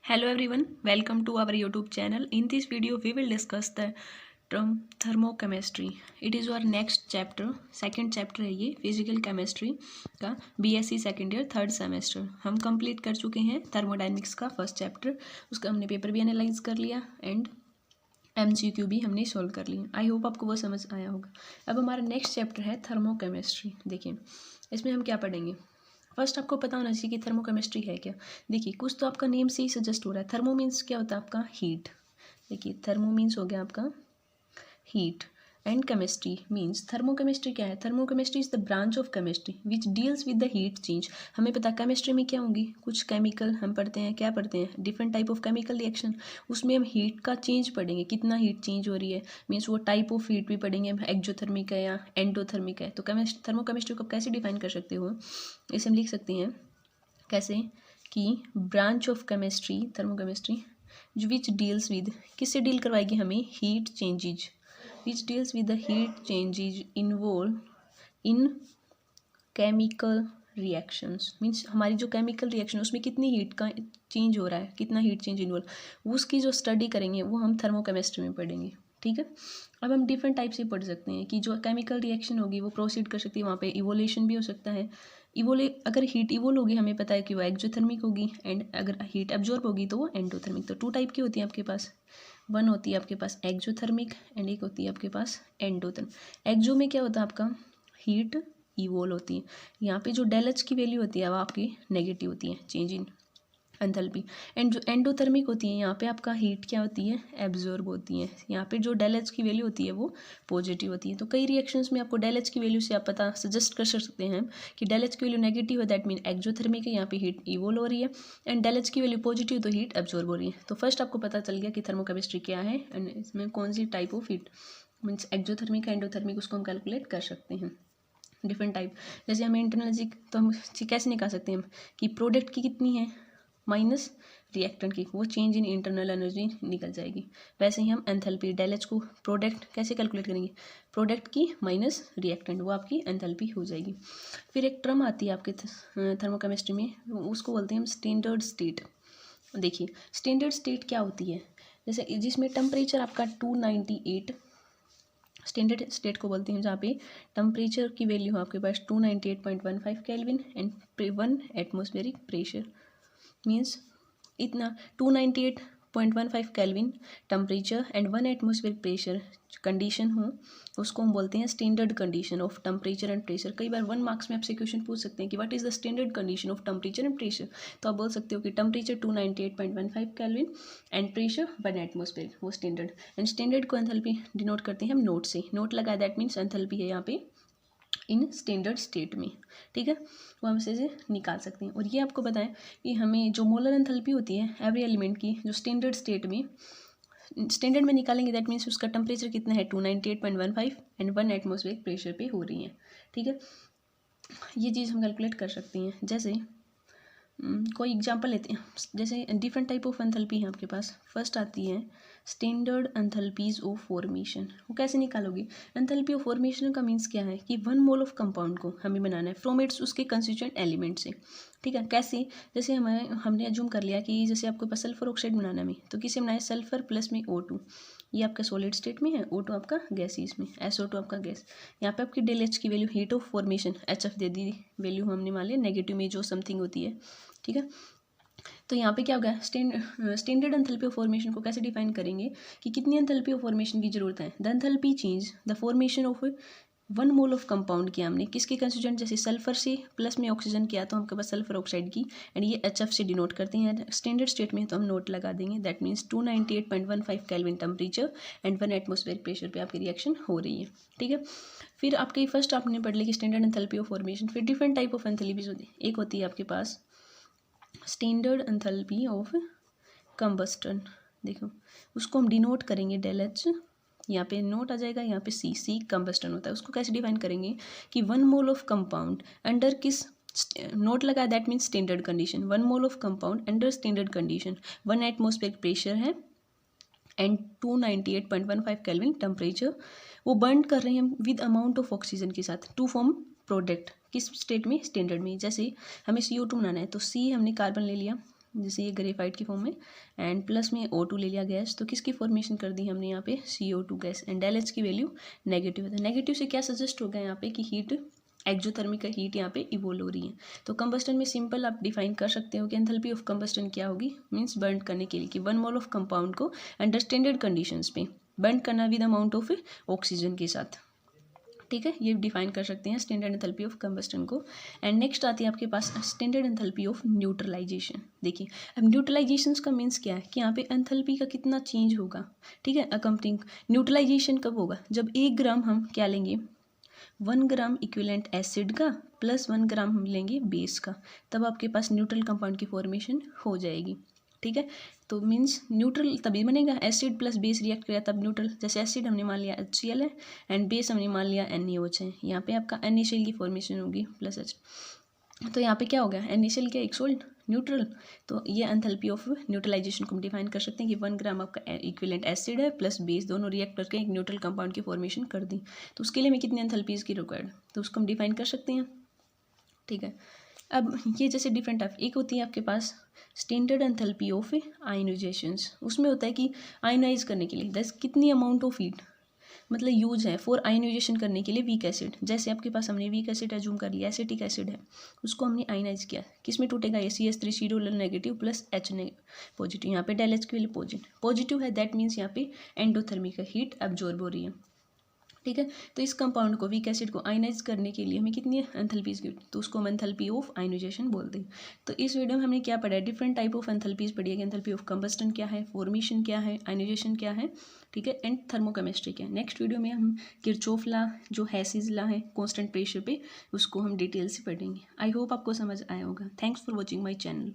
Hello everyone, welcome to our YouTube channel. In this video, we will discuss the term thermochemistry. It is our next chapter, second chapter है ये physical chemistry का BSc second year third semester. हम complete कर चुके हैं thermodynamics का first chapter. उसका हमने पेपर भी एनालाइज कर लिया एंड MCQ भी हमने सॉल्व कर लिया. आई होप आपको वो समझ आया होगा. अब हमारा नेक्स्ट चैप्टर है थर्मोकेमिस्ट्री. देखिए इसमें हम क्या पढ़ेंगे. फर्स्ट आपको पता होना चाहिए कि थर्मोकेमिस्ट्री है क्या. देखिए कुछ तो आपका नेम से ही सजेस्ट हो रहा है. थर्मो मीन्स क्या होता है आपका हीट. देखिए थर्मो मीन्स हो गया आपका heat and chemistry means thermochemistry क्या है. Thermochemistry is the branch of chemistry which deals with the heat change. हमें पता है केमिस्ट्री में क्या होंगी, कुछ केमिकल हम पढ़ते हैं. क्या पढ़ते हैं, different type of chemical reaction. उसमें हम हीट का चेंज पढ़ेंगे, कितना हीट चेंज हो रही है. मीन्स वो टाइप ऑफ हीट भी पढ़ेंगे हम, एक्जोथर्मिक है या एंडोथर्मिक है. तो थर्मोकेमिस्ट्री को कैसे डिफाइन कर सकते हो, इसे हम लिख सकते हैं कैसे कि branch of chemistry thermochemistry which deals with, किससे डील करवाएगी हमें, heat changes which deals with the heat changes involved in chemical reactions. Means हमारी जो केमिकल रिएक्शन उसमें कितनी हीट का चेंज हो रहा है, कितना हीट चेंज इन्वॉल्व, उसकी जो स्टडी करेंगे वो हम थर्मोकेमिस्ट्री में पढ़ेंगे. ठीक है. अब हम डिफरेंट टाइप से पढ़ सकते हैं कि जो केमिकल रिएक्शन होगी वो प्रोसीड कर सकती है, वहाँ पे इवोल्यूशन भी हो सकता है. अगर हीट इवोल्व होगी हमें पता है कि वो एक्जोथर्मिक होगी एंड अगर हीट एब्जॉर्ब होगी तो वो एंडोथर्मिक. तो टू टाइप की होती है आपके पास. वन होती है आपके पास एक्जोथर्मिक एंड एक होती है आपके पास एंडोथर्मिक. एक्जो में क्या होता है आपका हीट इवोल्व होती है. यहाँ पे जो डेल एच की वैल्यू होती है वो आपकी नेगेटिव होती है, चेंज इन एंथैल्पी. एंड जो एंडोथर्मिक होती है यहाँ पे आपका हीट क्या होती है, एब्जॉर्ब होती है. यहाँ पे जो डेल एच की वैल्यू होती है वो पॉजिटिव होती है. तो कई रिएक्शंस में आपको डेल एच की वैल्यू से आप पता सजेस्ट कर सकते हैं कि डेल एच की वैल्यू नेगेटिव है, दैट मीन एक्जोथर्मिक है, यहाँ पे हीट इवोल्व हो रही है. एंड डेल एच की वैल्यू पॉजिटिव तो हीट एब्जॉर्ब हो रही है. तो फर्स्ट आपको पता चल गया कि थर्मोकेमिस्ट्री क्या है एंड इसमें कौन सी type of heat means exothermic endothermic उसको हम कैलकुलेट कर सकते हैं. डिफरेंट टाइप, जैसे हमें इंटरनल एनर्जी तो हम कैसे निकाल सकते हैं कि प्रोडक्ट की कितनी है माइनस रिएक्टेंट की, वो चेंज इन इंटरनल एनर्जी निकल जाएगी. वैसे ही हम एंथैल्पी डेल एच को प्रोडक्ट कैसे कैलकुलेट करेंगे, प्रोडक्ट की माइनस रिएक्टेंट, वो आपकी एंथैल्पी हो जाएगी. फिर एक टर्म आती है आपके थर्मोकेमिस्ट्री में, उसको बोलते हैं हम स्टैंडर्ड स्टेट. देखिए स्टैंडर्ड स्टेट क्या होती है, जैसे जिसमें टेम्परेचर आपका 298, स्टैंडर्ड स्टेट को बोलते हैं जहाँ पे टेम्परेचर की वैल्यू हो आपके पास 298.15 kelvin and 1 atmospheric pressure. Means इतना 298.15 kelvin temperature and 1 atmospheric pressure condition हो, उसको हम बोलते हैं standard condition of temperature and pressure. कई बार 1 मार्क्स में आपसे क्वेश्चन पूछ सकते हैं कि what is the standard condition of temperature and pressure. तो आप बोल सकते हो कि temperature 298.15 kelvin and pressure 1 atmosphere, वो स्टैंडर्ड. एंड स्टैंडर्ड को एंथैल्पी डिनोट करते हैं हम नोट से, नोट लगाया दैट मीन्स एंथैल्पी है यहाँ पे इन स्टैंडर्ड स्टेट में. ठीक है, वो हम इसे निकाल सकते हैं. और ये आपको बताएं कि हमें जो मोलर एंथैल्पी होती है एवरी एलिमेंट की, जो स्टैंडर्ड स्टेट में स्टैंडर्ड में निकालेंगे दैट मीन्स उसका टेम्परेचर कितना है 298.15 एंड 1 एटमॉस्फेरिक प्रेशर पे हो रही है. ठीक है, ये चीज़ हम कैलकुलेट कर सकते हैं. जैसे कोई एग्जांपल लेते हैं, जैसे डिफरेंट टाइप ऑफ एंथैल्पी है आपके पास. फर्स्ट आती है स्टैंडर्ड एंथैल्पीज ऑफ फॉर्मेशन. वो कैसे निकालोगे, एंथैल्पी ऑफ फॉर्मेशन का मीन्स क्या है कि 1 मोल ऑफ कंपाउंड को हमें बनाना है फ्रॉम इट्स उसके कंस्टिट्यूएंट एलिमेंट से. ठीक है, कैसे, जैसे हमने अज्यूम कर लिया कि जैसे आपके पास सल्फर ऑक्साइड बनाना में, तो किसे बनाए, सल्फर प्लस में O2, ये आपका सॉलिड स्टेट में है, O2 आपका गैसीज में, SO2 आपका गैस. यहाँ पे आपकी डेल एच की value heat of formation HF they the, value हमने मान लिया नेगेटिव में जो समथिंग होती है. ठीक है, तो यहाँ पे क्या होगा, स्टैंडर्ड एंथैल्पी ऑफ फॉर्मेशन को कैसे डिफाइन करेंगे कि कितनी एंथैल्पी ऑफ फॉर्मेशन की जरूरत है. The enthalpy change the formation of 1 mole of compound किया हमने, किसके कंस्टिट्यूएंट, जैसे सल्फर से प्लस में ऑक्सीजन किया तो हमके पास सल्फर ऑक्साइड की, एंड ये HF से डिनोट करते हैं. स्टैंडर्ड स्टेट में तो हम नोट लगा देंगे that means 298.15 kelvin temperature and 1 atmospheric pressure पे आपकी रिएक्शन हो रही है. ठीक है, फिर आपके फर्स्ट आपने पढ़ ली कि स्टैंडर्ड एंथैल्पी ऑफ फॉर्मेशन. फिर डिफरेंट टाइप ऑफ एंथैल्पीज होती है. एक होती है आपके पास स्टैंडर्ड एंथैल्पी ऑफ कंबस्टन. देखो उसको हम डिनोट करेंगे डेल एच, यहाँ पे नोट आ जाएगा, यहाँ पे सी कंबस्टन होता है. उसको कैसे डिफाइन करेंगे कि 1 मोल ऑफ कंपाउंड अंडर किस, नोट लगा that means standard condition, 1 mole of compound under standard condition, 1 atmospheric pressure है एंड 298.15 केल्विन टेम्परेचर, वो बर्न कर रहे हैं विद अमाउंट ऑफ ऑक्सीजन के साथ टू फॉर्म प्रोडक्ट. किस स्टेट में, स्टैंडर्ड में. जैसे हमें CO2 बनाना है तो C हमने कार्बन ले लिया, जैसे ये ग्रेफाइट की फॉर्म में, एंड प्लस में O2 ले लिया गैस, तो किसकी फॉर्मेशन कर दी हमने यहाँ पे CO2 gas, and del H की वैल्यू नेगेटिव है। नेगेटिव से क्या सजेस्ट हो गया यहाँ पे कि हीट एक्जोथर्मिक का हीट यहाँ पे इवोल्व हो रही है। तो कंबस्टन में सिंपल आप डिफाइन कर सकते हो कि एंथैल्पी ऑफ कंबस्टन क्या होगी, मींस बर्न करने के लिए कि 1 मोल ऑफ कंपाउंड को अंडर स्टैंडर्ड कंडीशंस पे बर्न करना विद अमाउंट ऑफ ऑक्सीजन के साथ। ठीक है, ये डिफाइन कर सकते हैं स्टैंडर्ड एंथैल्पी ऑफ कंबस्टन को। एंड नेक्स्ट आती है आपके पास स्टैंडर्ड एंथैल्पी ऑफ न्यूट्रलाइजेशन। देखिए अब न्यूट्रलाइजेशन का मीन्स क्या है कि यहाँ पे एंथैल्पी का कितना चेंज होगा। ठीक है, अकम्पनिंग न्यूट्रलाइजेशन कब होगा, जब 1 ग्राम हम क्या लेंगे, 1 ग्राम इक्विवेलेंट एसिड का प्लस 1 ग्राम हम लेंगे बेस का, तब आपके पास न्यूट्रल कंपाउंड की फॉर्मेशन हो जाएगी। ठीक है, तो मीन्स न्यूट्रल तभी बनेगा, एसिड प्लस बेस रिएक्ट करेगा तब न्यूट्रल। जैसे एसिड हमने मान लिया HCl है एंड बेस हमने मान लिया NaOH है, यहाँ पे आपका NaCl की फॉर्मेशन होगी प्लस H। तो यहाँ पे क्या हो गया, NaCl क्या एक सोल्ट न्यूट्रल। तो ये एंथैल्पी ऑफ न्यूट्रलाइजेशन को हम डिफाइन कर सकते हैं कि 1 ग्राम आपका इक्विवेलेंट एसिड है प्लस बेस, दोनों रिएक्ट करके एक न्यूट्रल कंपाउंड की फॉर्मेशन कर दी। तो उसके लिए हमें कितनी एंथैल्पीज की रिक्वायर्ड, तो उसको हम डिफाइन कर सकते हैं। ठीक है, अब ये जैसे डिफरेंट टाइप, एक होती है आपके पास स्टैंडर्ड एंथैल्पी ऑफ आयनाइजेशंस, उसमें होता है कि आयनाइज करने के लिए दस कितनी अमाउंट ऑफ हीट मतलब यूज है फॉर आयनाइजेशन करने के लिए वीक एसिड। जैसे आपके पास हमने वीक एसिड एज्यूम कर लिया, एसिटिक एसिड है, उसको हमने आयनाइज किया, किस में टूटेगा, ये CH3 negative plus H positive, यहाँ पे डेल H की वैल्यू पॉजिटिव है, दैट मीन्स यहाँ पे एंडोथर्मिक हीट एब्जॉर्ब हो रही है। ठीक है, तो इस कंपाउंड को वीक एसिड को आयनाइज करने के लिए हमें कितनी एंथैल्पीज की, तो उसको हम एंथैल्पी ऑफ आयनाइजेशन बोलते हैं। तो इस वीडियो में हमने क्या पढ़ा है, डिफरेंट टाइप ऑफ एंथैल्पीज पढ़ी है कि एंथैल्पी ऑफ कंबस्टन क्या है, फॉर्मेशन क्या है, आयनाइजेशन क्या है, ठीक है, एंड थर्मोकेमिस्ट्री क्या है। नेक्स्ट वीडियो में हम किरचॉफ लॉ जो हेसिस लॉ है कांस्टेंट प्रेशर पे, उसको हम डिटेल से पढ़ेंगे। आई होप आपको समझ आया होगा। Thanks for watching my channel.